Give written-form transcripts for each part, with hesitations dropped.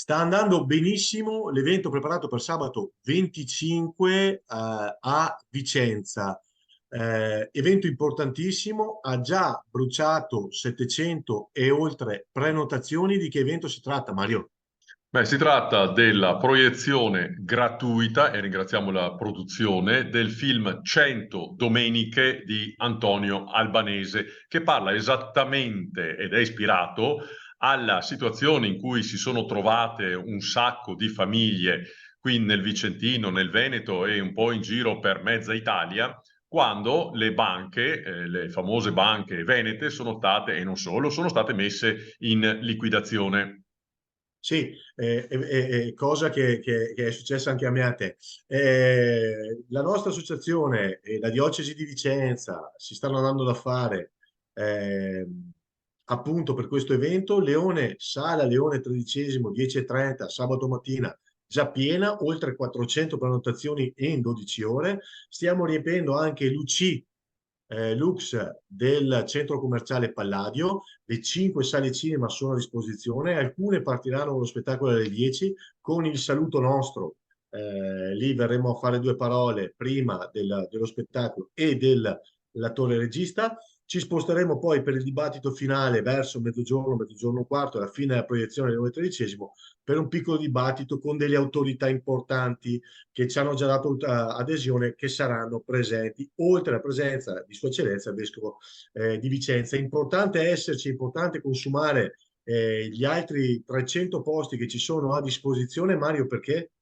Sta andando benissimo l'evento preparato per sabato 25 a Vicenza. Evento importantissimo, ha già bruciato 700 e oltre prenotazioni. Di che evento si tratta, Mario? Beh, si tratta della proiezione gratuita, e ringraziamo la produzione, del film 100 Domeniche di Antonio Albanese, che parla esattamente ed è ispirato alla situazione in cui si sono trovate un sacco di famiglie qui nel Vicentino, nel Veneto e un po' in giro per mezza Italia, quando le banche, le famose banche venete, sono state, e non solo, sono state messe in liquidazione. Sì, cosa che è successa anche a me e a te. La nostra associazione e la diocesi di Vicenza si stanno dando da fare eh, appunto per questo evento. Sala Leone XIII, 10:30, sabato mattina, già piena, oltre 400 prenotazioni in 12 ore. Stiamo riempiendo anche l'UC Lux del centro commerciale Palladio. Le 5 sale cinema sono a disposizione, alcune partiranno con lo spettacolo alle 10 con il saluto nostro. Lì verremo a fare due parole prima dello spettacolo e dell'attore regista. Ci sposteremo poi per il dibattito finale verso mezzogiorno, mezzogiorno e un quarto, alla fine della proiezione alle 9:13, per un piccolo dibattito con delle autorità importanti che ci hanno già dato adesione, che saranno presenti, oltre alla presenza di Sua Eccellenza il Vescovo di Vicenza. È importante esserci, è importante consumare gli altri 300 posti che ci sono a disposizione, Mario, perché?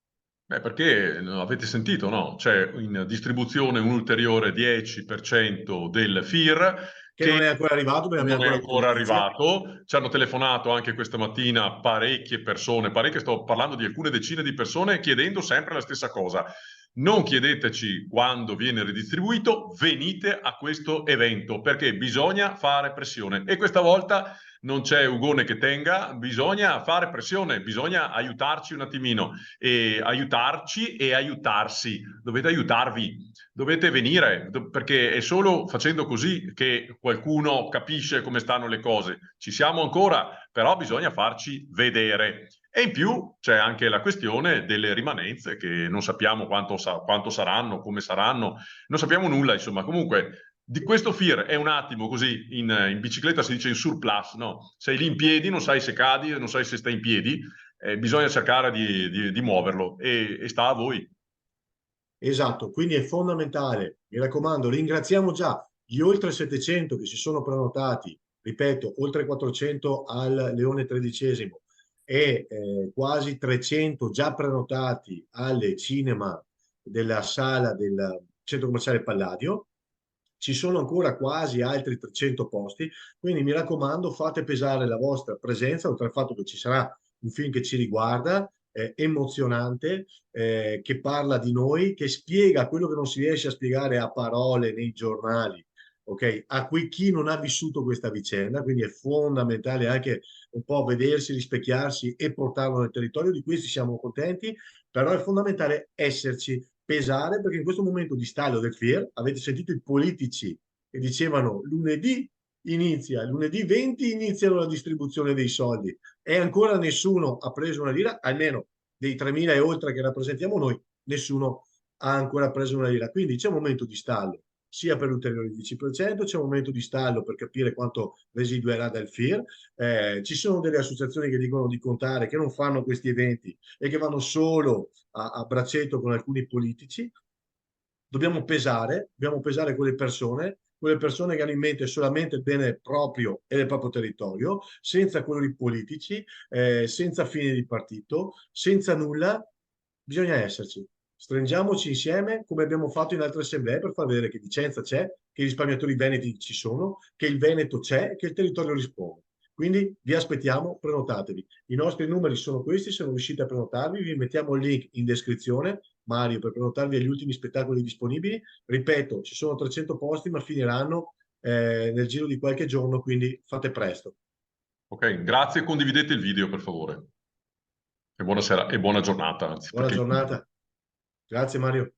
Beh, perché avete sentito, no? C'è in distribuzione un ulteriore 10% del FIR Che che non è ancora arrivato, perché abbiamo non è ancora avuto ancora notizie. arrivato. Ci hanno telefonato anche questa mattina parecchie persone, parecchie, sto parlando di alcune decine di persone, chiedendo sempre la stessa cosa. Non chiedeteci quando viene ridistribuito, venite a questo evento perché bisogna fare pressione. E questa volta non c'è Ugone che tenga, bisogna fare pressione, bisogna aiutarci un attimino e aiutarci e aiutarsi. Dovete aiutarvi, dovete venire, perché è solo facendo così che qualcuno capisce come stanno le cose. Ci siamo ancora, però bisogna farci vedere. E in più c'è anche la questione delle rimanenze, che non sappiamo quanto saranno, come saranno, non sappiamo nulla, insomma. Comunque, di questo FIR è un attimo così, in bicicletta si dice in surplus, no? Sei lì in piedi, non sai se cadi, non sai se stai in piedi, bisogna cercare di muoverlo e sta a voi. Esatto, quindi è fondamentale, mi raccomando, ringraziamo già gli oltre 700 che si sono prenotati, ripeto, oltre 400 al Leone XIII e quasi 300 già prenotati alle cinema della sala del centro commerciale Palladio. Ci sono ancora quasi altri 300 posti, quindi mi raccomando, fate pesare la vostra presenza, oltre al fatto che ci sarà un film che ci riguarda, emozionante, che parla di noi, che spiega quello che non si riesce a spiegare a parole nei giornali, ok? A chi non ha vissuto questa vicenda, quindi è fondamentale anche un po' vedersi, rispecchiarsi e portarlo nel territorio. Di questi siamo contenti, però è fondamentale esserci, pesare, perché in questo momento di stallo del FIR avete sentito i politici che dicevano lunedì 20 iniziano la distribuzione dei soldi e ancora nessuno ha preso una lira, almeno dei 3.000 e oltre che rappresentiamo noi, nessuno ha ancora preso una lira. Quindi c'è un momento di stallo sia per l'ulteriore 10%, c'è un momento di stallo per capire quanto residuerà dal FIR. Ci sono delle associazioni che dicono di contare, che non fanno questi eventi e che vanno solo a braccetto con alcuni politici. Dobbiamo pesare quelle persone che hanno in mente solamente il bene proprio e del proprio territorio, senza quello di politici, senza fini di partito, senza nulla. Bisogna esserci. Stringiamoci insieme come abbiamo fatto in altre assemblee per far vedere che Vicenza c'è, che i risparmiatori veneti ci sono, che il Veneto c'è, che il territorio risponde. Quindi vi aspettiamo, prenotatevi. I nostri numeri sono questi, se non riuscite a prenotarvi vi mettiamo il link in descrizione, Mario, per prenotarvi agli ultimi spettacoli disponibili. Ripeto, ci sono 300 posti, ma finiranno nel giro di qualche giorno, quindi fate presto. Ok, grazie, condividete il video per favore. E buona sera e buona giornata, anzi, Buona perché giornata. Grazie Mario.